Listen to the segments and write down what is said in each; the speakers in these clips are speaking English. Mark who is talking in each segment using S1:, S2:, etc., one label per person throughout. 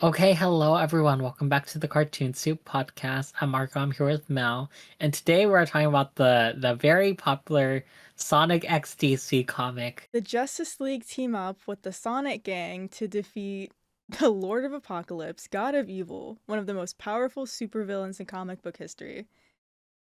S1: Okay, hello everyone. Welcome back to the Cartoon Soup podcast. I'm Marco. I'm here with Mel, and today we're talking about the very popular Sonic XDC comic.
S2: The Justice League team up with the Sonic Gang to defeat the Lord of Apocalypse, God of Evil, one of the most powerful supervillains in comic book history.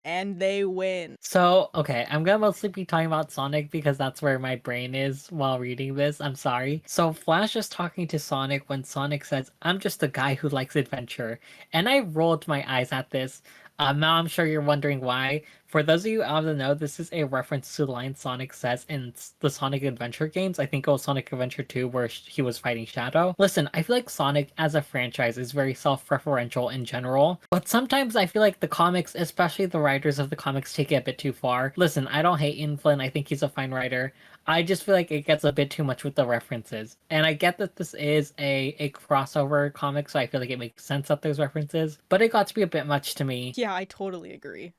S2: And they win.
S1: So, okay, I'm gonna mostly be talking about Sonic because that's where my brain is while reading this. I'm sorry. So, Flash is talking to Sonic when Sonic says, "I'm just a guy who likes adventure," and I rolled my eyes at this. Now I'm sure you're wondering why. For those of you out of the know, this is a reference to the line Sonic says in the Sonic Adventure games. I think it was Sonic Adventure 2 where he was fighting Shadow. Listen, I feel like Sonic as a franchise is very self-referential in general, but sometimes I feel like the comics, especially the writers of the comics, take it a bit too far. Listen, I don't hate Ian Flynn. I think he's a fine writer. I just feel like it gets a bit too much with the references. And I get that this is a crossover comic, so I feel like it makes sense that there's references, but it got to be a bit much to me.
S2: Yeah, I totally agree.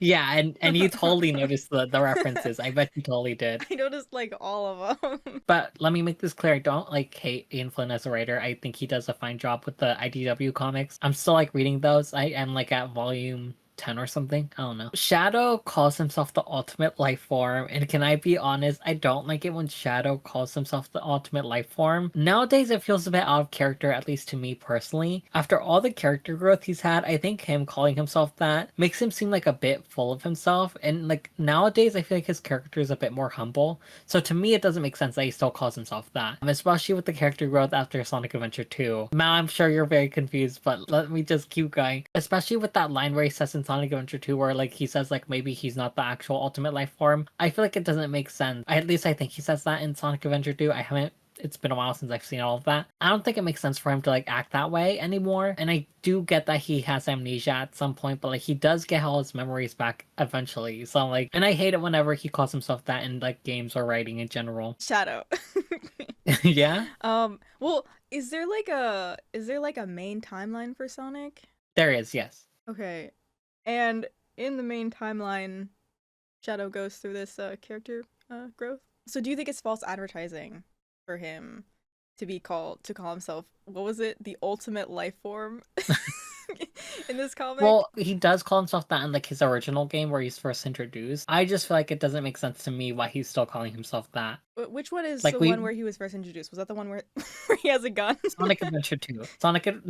S1: Yeah, and you totally noticed the references. I bet you totally did.
S2: I noticed like all of them.
S1: But let me make this clear. I don't like hate Ian Flynn as a writer. I think he does a fine job with the IDW comics. I'm still like reading those. I am like at volume 10 or something. I don't know. Shadow calls himself the ultimate life form, and can I be honest? I don't like it when Shadow calls himself the ultimate life form. Nowadays, it feels a bit out of character, at least to me personally. After all the character growth he's had, I think him calling himself that makes him seem like a bit full of himself. And like nowadays, I feel like his character is a bit more humble. So to me, it doesn't make sense that he still calls himself that, especially with the character growth after Sonic Adventure 2. Now, I'm sure you're very confused, but let me just keep going. Especially with that line where he says in Sonic Adventure 2, where like he says like maybe he's not the actual ultimate life form. I feel like it doesn't make sense. At least I think he says that in Sonic Adventure 2. I haven't It's been a while since I've seen all of that. I don't think it makes sense for him to like act that way anymore. And I do get that he has amnesia at some point, but like he does get all his memories back eventually. So like, and I hate it whenever he calls himself that in like games or writing in general.
S2: Shadow.
S1: Yeah,
S2: Well, is there like a main timeline for Sonic?
S1: there is, yes.
S2: Okay. And in the main timeline, Shadow goes through this character growth. So do you think it's false advertising for him to call himself, what was it, the ultimate life form in this comic?
S1: Well, he does call himself that in like his original game where he's first introduced. I just feel like it doesn't make sense to me why he's still calling himself that.
S2: Which one is
S1: Like
S2: the one
S1: we
S2: where he was first introduced? Was that the one where where he has a gun?
S1: Sonic Adventure 2.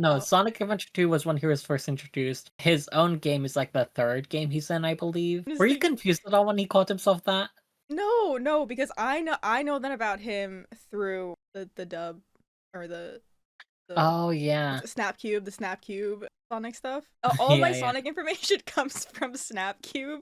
S2: Oh,
S1: Sonic Adventure 2 was when he was first introduced. His own game is like the third game he's in, I believe.
S2: I'm just
S1: Were you
S2: thinking.
S1: confused at all when he called himself that?
S2: No, no, because I know that about him through the dub, or the
S1: Oh yeah.
S2: the Snap Cube Sonic stuff. All my
S1: Yeah, yeah.
S2: Sonic information comes from Snap Cube.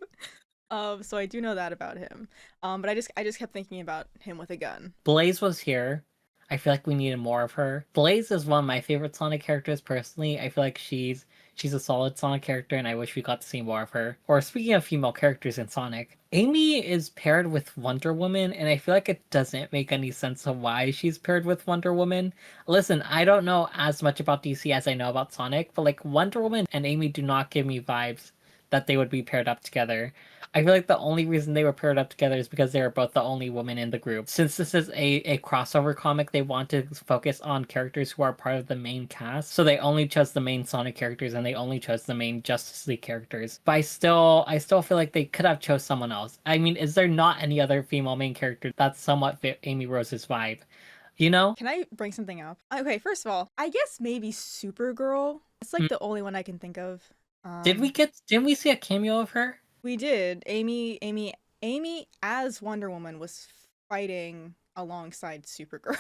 S2: So I do know that about him. But I just kept thinking about him with a gun.
S1: Blaze was here. I feel like we needed more of her. Blaze is one of my favorite Sonic characters personally. I feel like she's a solid Sonic character and I wish we got to see more of her. Or speaking of female characters in Sonic, Amy is paired with Wonder Woman and I feel like it doesn't make any sense of why she's paired with Wonder Woman. Listen, I don't know as much about DC as I know about Sonic, but like Wonder Woman and Amy do not give me vibes that they would be paired up together. I feel like the only reason they were paired up together is because they were both the only women in the group. Since this is a crossover comic, they want to focus on characters who are part of the main cast. So they only chose the main Sonic characters and they only chose the main Justice League characters. But I still feel like they could have chose someone else. I mean, is there not any other female main character that's somewhat fit Amy Rose's vibe? You know?
S2: Can I bring something up? Okay, first of all, I guess maybe Supergirl. It's like
S1: Hmm.
S2: the only one I can think of.
S1: Didn't we see a cameo of her?
S2: We did. Amy as Wonder Woman was fighting alongside Supergirl.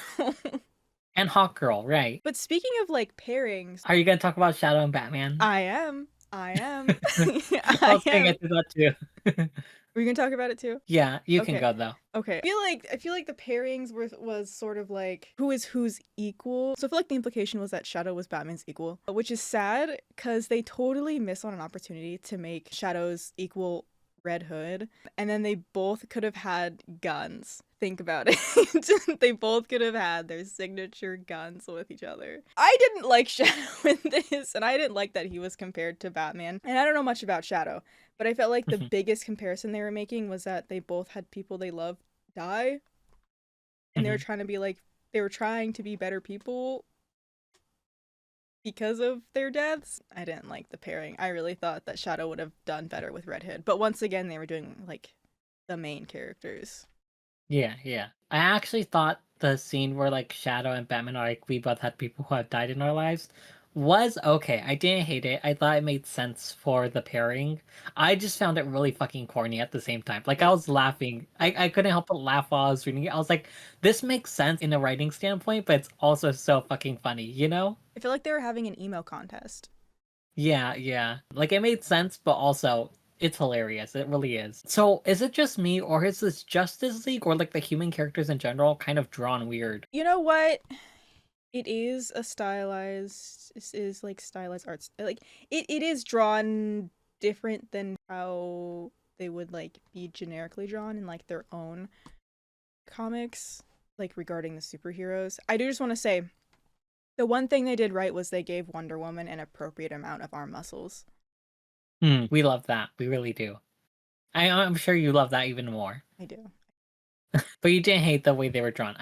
S1: And Hawkgirl, right?
S2: But speaking of like pairings,
S1: Are you gonna talk about Shadow and Batman?
S2: I am. I am.
S1: I
S2: I
S1: was gonna
S2: am.
S1: get to that too.
S2: Were you gonna talk about it too?
S1: Yeah, you can
S2: Okay.
S1: go though.
S2: Okay. I feel like the pairings was sort of like who is who's equal. So I feel like the implication was that Shadow was Batman's equal, which is sad because they totally miss on an opportunity to make Shadow's equal Red Hood, and then they both could have had guns. Think about it. They both could have had their signature guns with each other. I didn't like Shadow in this, and I didn't like that he was compared to Batman. And I don't know much about Shadow, but I felt like the biggest comparison they were making was that they both had people they loved die, and they were trying to be better people. because of their deaths. I didn't like the pairing. I really thought that Shadow would have done better with Red Hood. But once again, they were doing like the main characters.
S1: Yeah, yeah. I actually thought the scene where like Shadow and Batman are like, we both had people who have died in our lives was okay. I didn't hate it. I thought it made sense for the pairing. I just found it really fucking corny at the same time. Like I
S2: Yep.
S1: was laughing. I couldn't help but laugh while I was reading it. I was like, this makes sense in a writing standpoint, but it's also so fucking funny, you know?
S2: I feel like they were having an emo contest.
S1: Yeah, yeah. Like it made sense, but also it's hilarious. It really is. So is it just me, or is this Justice League, or like the human characters in general kind of drawn weird?
S2: You know what? It is a stylized. This is like stylized arts. Like it is drawn different than how they would like be generically drawn in like their own comics, like regarding the superheroes. I do just want to say the one thing they did right was they gave Wonder Woman an appropriate amount of arm muscles.
S1: We love that. We really do. I'm sure you love that even more.
S2: I do.
S1: But you didn't hate the way they were drawn.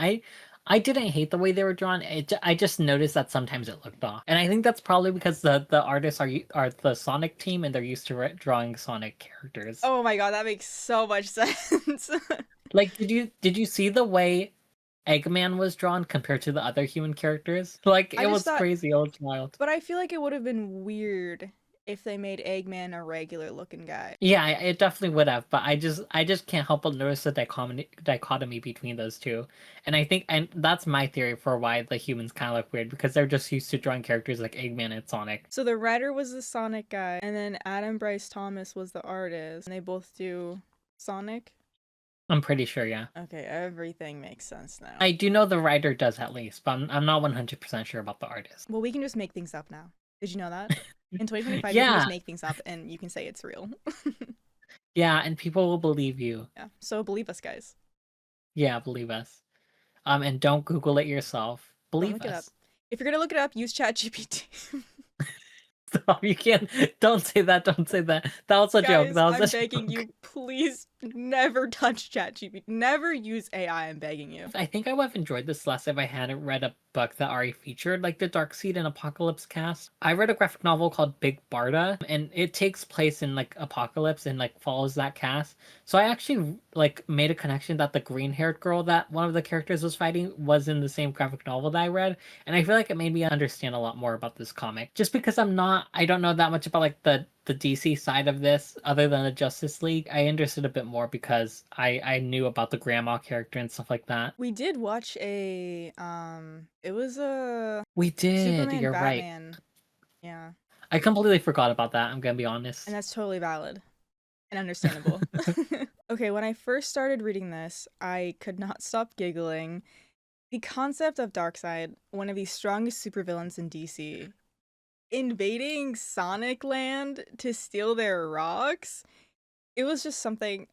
S1: I didn't hate the way they were drawn. I just noticed that sometimes it looked off, and I think that's probably because the artists are the Sonic team and they're used to drawing Sonic characters.
S2: Oh my god, that makes so much sense.
S1: Like, did you see the way Eggman was drawn compared to the other human characters? Like,
S2: I
S1: it
S2: just
S1: was
S2: thought,
S1: crazy. It was wild.
S2: but I feel like it would have been weird if they made Eggman a regular looking guy.
S1: Yeah, it definitely would have, but I just can't help but notice the dichotomy between those two, and I think and that's my theory for why the humans kind of look weird because they're just used to drawing characters like Eggman and Sonic.
S2: So the writer was the Sonic guy, and then Adam Bryce Thomas was the artist, and they both do Sonic.
S1: I'm pretty sure, yeah.
S2: Okay, everything makes sense now.
S1: I do know the writer does at least, but I'm not 100% sure about the artist.
S2: Well, we can just make things up now. Did you know that? In 2025, you can
S1: Yeah,
S2: just make things up and you can say it's real.
S1: yeah, and people will believe you.
S2: Yeah, so believe us, guys.
S1: Yeah, believe us. And don't Google it yourself.
S2: Don't
S1: Believe
S2: look it up.
S1: us.
S2: If you're gonna look it up, use ChatGPT.
S1: Stop, you can't. Don't say that. Don't say that. That was a joke.
S2: Guys,
S1: That was
S2: I'm
S1: a
S2: begging
S1: joke.
S2: you, please never touch ChatGPT. Never use AI, I'm begging you.
S1: I think I would have enjoyed this less if I hadn't read a book that already featured like the Darkseid and Apocalypse cast. I read a graphic novel called Big Barda, and it takes place in like Apocalypse and like follows that cast. So I actually like made a connection that the green-haired girl that one of the characters was fighting was in the same graphic novel that I read, and I feel like it made me understand a lot more about this comic. Just because I don't know that much about like the DC side of this other than the Justice League. I understood a bit more because I knew about the grandma character and stuff like that.
S2: We did watch it was a
S1: We did,
S2: Superman
S1: you're right.
S2: Batman. Yeah,
S1: I completely forgot about that, I'm gonna be
S2: and
S1: honest.
S2: that's totally valid and understandable. Okay, when I first started reading this, I could not stop giggling. The concept of Darkseid, one of the strongest supervillains in DC, invading Sonic Land to steal their rocks, it was just something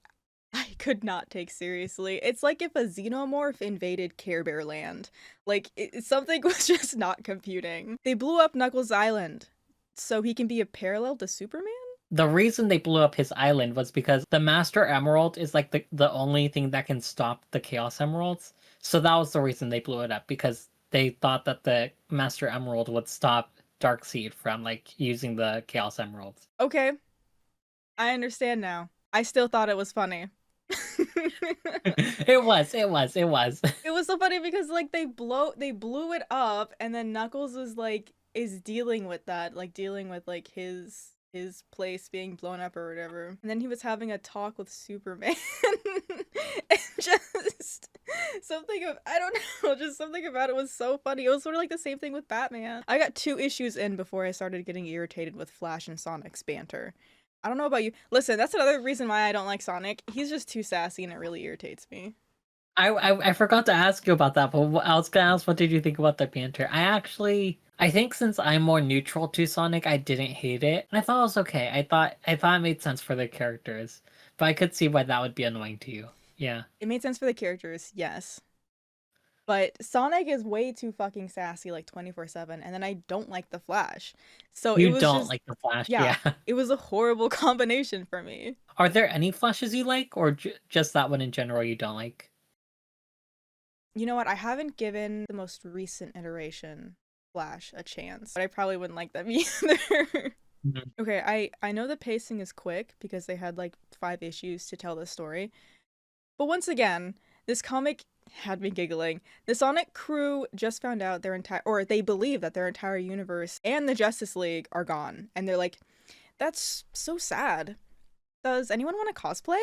S2: I could not take seriously. It's like if a xenomorph invaded Care Bear Land. Like, something was just not computing. They blew up Knuckles Island so he can be a parallel to Superman?
S1: The reason they blew up his island was because the Master Emerald is like the only thing that can stop the Chaos Emeralds. So that was the reason they blew it up, because they thought that the Master Emerald would stop Darkseid from like using the Chaos Emeralds.
S2: Okay, I understand now. I still thought it was funny.
S1: It was.
S2: It was so funny because like they blew it up and then Knuckles was like is dealing with that, like dealing with like his place being blown up or whatever. And then he was having a talk with Superman. And just something of I don't know, just something about it was so funny. It was sort of like the same thing with Batman. I got 2 issues in before I started getting irritated with Flash and Sonic's banter. I don't know about you. Listen, that's another reason why I don't like Sonic. He's just too sassy and it really irritates me.
S1: I forgot to ask you about that, but I was gonna ask what did you think about the banter. I think since I'm more neutral to Sonic, I didn't hate it. And I thought it was okay. I thought it made sense for the characters, but I could see why that would be annoying to you. Yeah.
S2: It made sense for the characters, yes. But Sonic is way too fucking sassy like 24/7 and then I don't like the Flash. So it
S1: You
S2: was
S1: don't
S2: just
S1: like the Flash,
S2: yeah,
S1: yeah.
S2: it was a horrible combination for me.
S1: Are there any Flashes you like, or just that one in general you don't like?
S2: You know what? I haven't given the most recent iteration Flash a chance, but I probably wouldn't like them either.
S1: Mhm.
S2: Okay, I know the pacing is quick because they had like 5 issues to tell the story. But once again, this comic had me giggling. The Sonic crew just found out their entire, or they believe that their entire universe and the Justice League are gone. And they're like, that's so sad. Does anyone want to cosplay?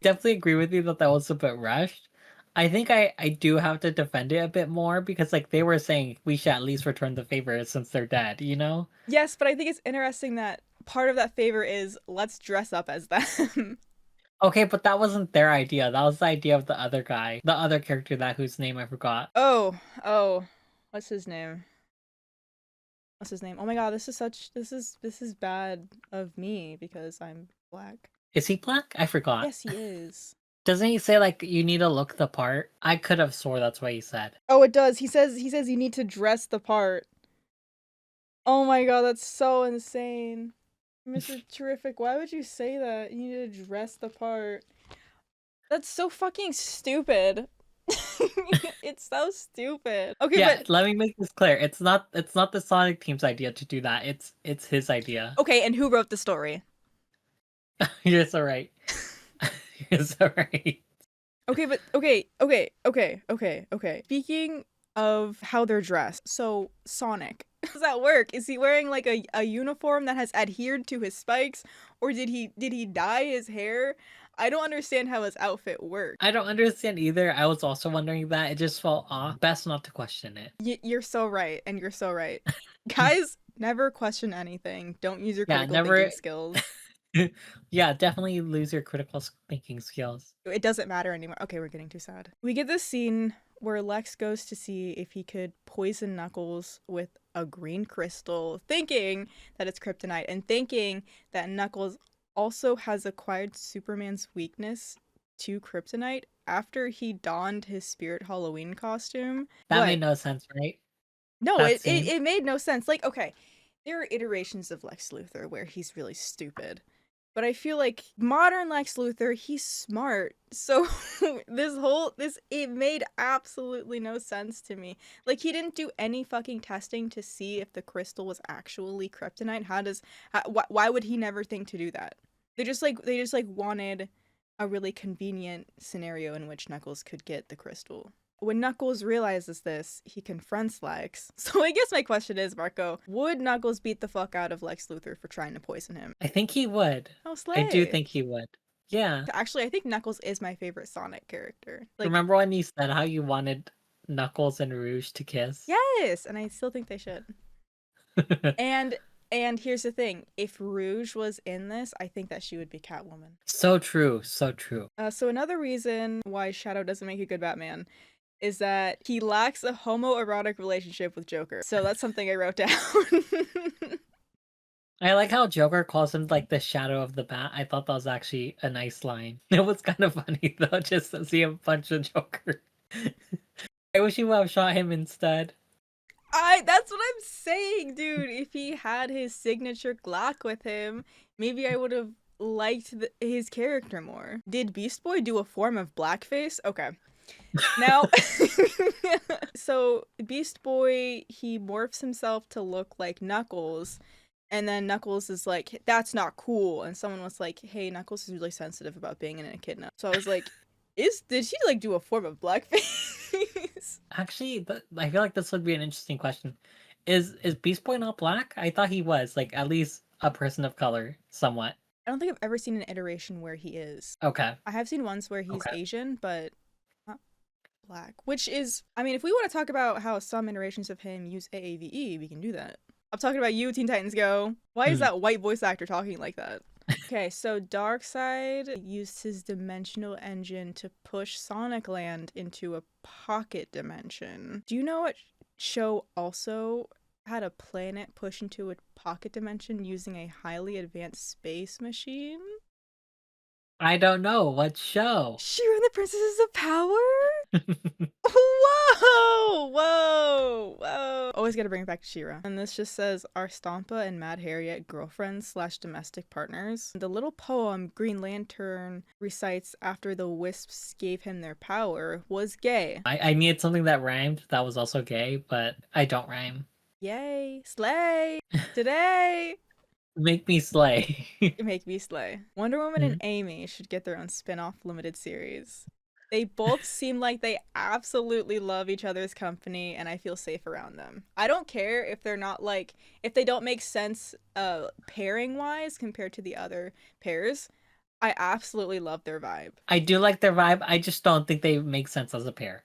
S1: Definitely agree with you that that was a bit rushed. I think I do have to defend it a bit more because like they were saying we should at least return the favor since they're dead, you know?
S2: Yes, but I think it's interesting that part of that favor is let's dress up as them.
S1: Okay, but that wasn't their idea. That was the idea of the other guy, the other character that whose name I forgot.
S2: Oh, what's his name? What's his name? Oh my god, this is bad of me because I'm black.
S1: Is he black? I forgot.
S2: Yes, he is.
S1: Doesn't he say like you need to look the part? I could have swore that's what he said.
S2: Oh, it does. He says you need to dress the part. Oh my god, that's so insane. Mr. Terrific, why would you say that? You need to dress the part. That's so fucking stupid. It's so stupid. Okay,
S1: Yeah,
S2: but
S1: let me make this clear. It's not the Sonic team's idea to do that. It's his idea.
S2: okay, and who wrote the story?
S1: You're so right. You're so right.
S2: Okay, but okay. Speaking of how they're dressed, so Sonic, how does that work? Is he wearing like a uniform that has adhered to his spikes, or did he dye his hair? I don't understand how his outfit works.
S1: I don't understand either. I was also wondering that. It just felt off. Best not to question it.
S2: You're so right, and you're so right. Guys, never question anything. Don't use your
S1: Yeah,
S2: critical
S1: never.
S2: thinking skills.
S1: Yeah, definitely lose your critical thinking skills.
S2: It doesn't matter anymore. Okay, we're getting too sad. We get this scene where Lex goes to see if he could poison Knuckles with a green crystal, thinking that it's kryptonite, and thinking that Knuckles also has acquired Superman's weakness to kryptonite after he donned his Spirit Halloween costume.
S1: That
S2: What?
S1: made no sense, right?
S2: No,
S1: That
S2: it
S1: scene.
S2: made no sense. Like, okay, there are iterations of Lex Luthor where he's really stupid. But I feel like modern Lex Luthor, he's smart. So it made absolutely no sense to me. Like, he didn't do any fucking testing to see if the crystal was actually kryptonite. Why would he never think to do that? They just wanted a really convenient scenario in which Knuckles could get the crystal. When Knuckles realizes this, he confronts Lex. So I guess my question is, Marco, would Knuckles beat the fuck out of Lex Luthor for trying to poison him?
S1: I think he would.
S2: Oh,
S1: I do
S2: slay.
S1: think he would. Yeah.
S2: Actually, I think Knuckles is my favorite Sonic character. Like,
S1: Remember when you said how you wanted Knuckles and Rouge to kiss?
S2: yes, and I still think they should. And here's the thing, if Rouge was in this, I think that she would be Catwoman.
S1: So true, so true.
S2: So another reason why Shadow doesn't make a good Batman is that he lacks a homoerotic relationship with Joker. So that's something I wrote down.
S1: I like how Joker calls him like the shadow of the bat. I thought that was actually a nice line. It was kind of funny though, just to see him punch the Joker. I wish he would have shot him instead.
S2: That's what I'm saying, dude. If he had his signature Glock with him, maybe I would have liked his character more. Did Beast Boy do a form of blackface? Okay. Now, so Beast Boy, he morphs himself to look like Knuckles, and then Knuckles is like, that's not cool, and someone was like, hey, Knuckles is really sensitive about being an echidna. So I was like, did she like do a form of blackface?
S1: Actually, I feel like this would be an interesting question. Is Beast Boy not black? I thought he was, like, at least a person of color, somewhat.
S2: I don't think I've ever seen an iteration where he is.
S1: Okay.
S2: I have seen ones where he's
S1: Okay.
S2: Asian, but not black. Which is, I mean, if we want to talk about how some iterations of him use AAVE, we can do that. I'm talking about you, Teen Titans Go. Why is that white voice actor talking like that? Okay, so Darkseid used his dimensional engine to push Sonic Land into a pocket dimension. Do you know what show also had a planet push into a pocket dimension using a highly advanced space machine?
S1: I don't know. What show?
S2: Shira and the Princesses of Power? Whoa! Whoa! Whoa! Oh, always gotta bring it back to Shira. And this just says, "Are Stompa and Mad Harriet girlfriends/domestic partners?" The little poem Green Lantern recites after the Wisps gave him their power was gay.
S1: I needed something that rhymed that was also gay, but I don't rhyme.
S2: Yay! Slay! Today!
S1: Make me slay.
S2: Make me slay. Wonder Woman and Amy should get their own spin-off limited series. They both seem like they absolutely love each other's company, and I feel safe around them. I don't care if they're not like, if they don't make sense pairing wise compared to the other pairs. I absolutely love their vibe.
S1: I do like their vibe. I just don't think they make sense as a pair.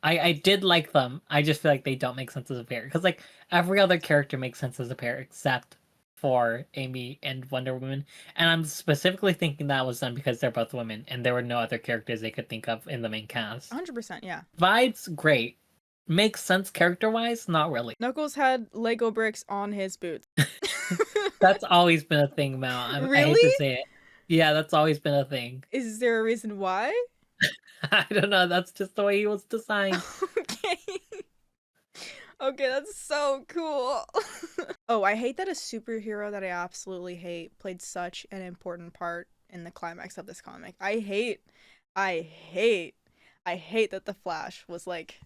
S1: I did like them. I just feel like they don't make sense as a pair. Because like every other character makes sense as a pair except for Amy and Wonder Woman. And I'm specifically thinking that was done because they're both women and there were no other characters they could think of in the main cast.
S2: 100%, yeah.
S1: Vibes, great. Makes sense character-wise? Not really.
S2: Knuckles had Lego bricks on his boots.
S1: That's always been a thing, Mal. I hate
S2: Really?
S1: to say it. Yeah, that's always been a thing.
S2: Is there a reason why?
S1: I don't know. That's just the way he was designed.
S2: Okay. Okay, that's so cool. Oh, I hate that a superhero that I absolutely hate played such an important part in the climax of this comic. I hate that the Flash was like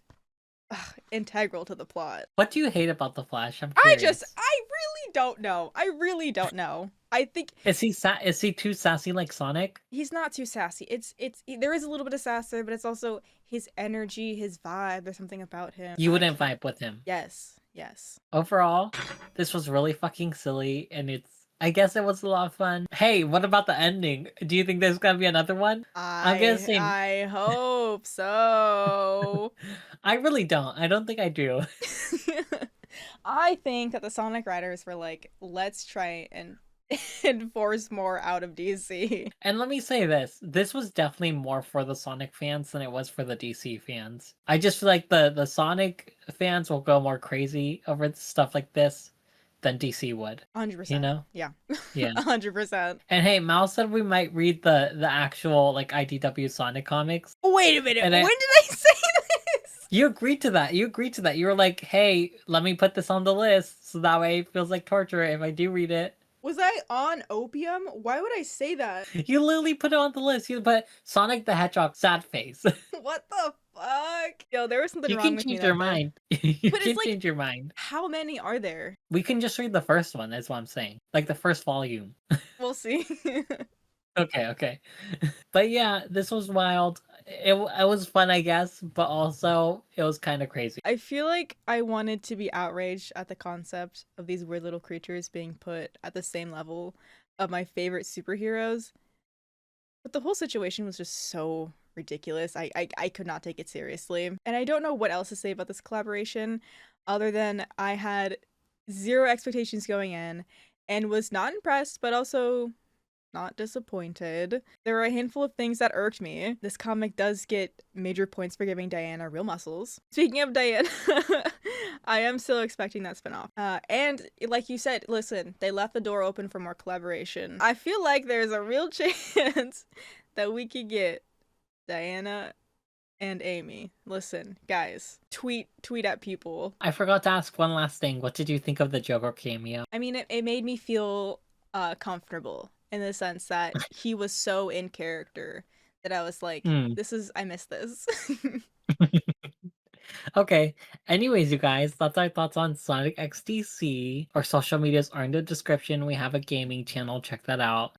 S2: integral to the plot.
S1: What do you hate about the Flash? I'm curious.
S2: I really don't know. I really don't know. I think
S1: Is he too sassy like Sonic?
S2: he's not too sassy. There is a little bit of sass there, but it's also his energy, his vibe. There's something about him.
S1: You wouldn't vibe with him.
S2: Yes.
S1: Overall, this was really fucking silly, and I guess it was a lot of fun. Hey, what about the ending? Do you think there's gonna be another one? I'm gonna say
S2: I hope so.
S1: I really don't. I don't think I do.
S2: I think that the Sonic writers were like, let's try and enforce more out of DC.
S1: And let me say this was definitely more for the Sonic fans than it was for the DC fans. I just feel like the Sonic fans will go more crazy over stuff like this than DC would.
S2: 100%.
S1: You know?
S2: Yeah.
S1: Yeah.
S2: 100%.
S1: And hey, Mal said we might read the actual like IDW Sonic comics.
S2: Wait a minute.
S1: And
S2: When did I say this?
S1: You agreed to that. You were like, hey, let me put this on the list so that way it feels like torture if I do read it.
S2: Was I on opium? Why would I say that?
S1: You literally put it on the list. You put Sonic the Hedgehog sad face.
S2: What the fuck? Yo, there was something
S1: You
S2: wrong
S1: can
S2: with me
S1: change
S2: that
S1: your
S2: day.
S1: mind. You
S2: But
S1: can
S2: it's like,
S1: change your mind.
S2: how many are there?
S1: We can just read the first one, is what I'm saying. Like the first volume.
S2: We'll see.
S1: Okay. But yeah, this was wild. It was fun, I guess, but also it was kind of crazy.
S2: I feel like I wanted to be outraged at the concept of these weird little creatures being put at the same level of my favorite superheroes. But the whole situation was just so ridiculous. I could not take it seriously. And I don't know what else to say about this collaboration other than I had zero expectations going in and was not impressed, but also not disappointed. There were a handful of things that irked me. This comic does get major points for giving Diana real muscles. Speaking of Diana, I am still expecting that spinoff. And like you said, listen, they left the door open for more collaboration. I feel like there's a real chance that we could get Diana and Amy. Listen, guys, tweet at people.
S1: I forgot to ask one last thing. What did you think of the Joker cameo?
S2: I mean, it made me feel comfortable. In the sense that he was so in character that I was like, I miss this.
S1: Okay. Anyways, you guys, that's our thoughts on Sonic XDC. Our social medias are in the description. We have a gaming channel. Check that out.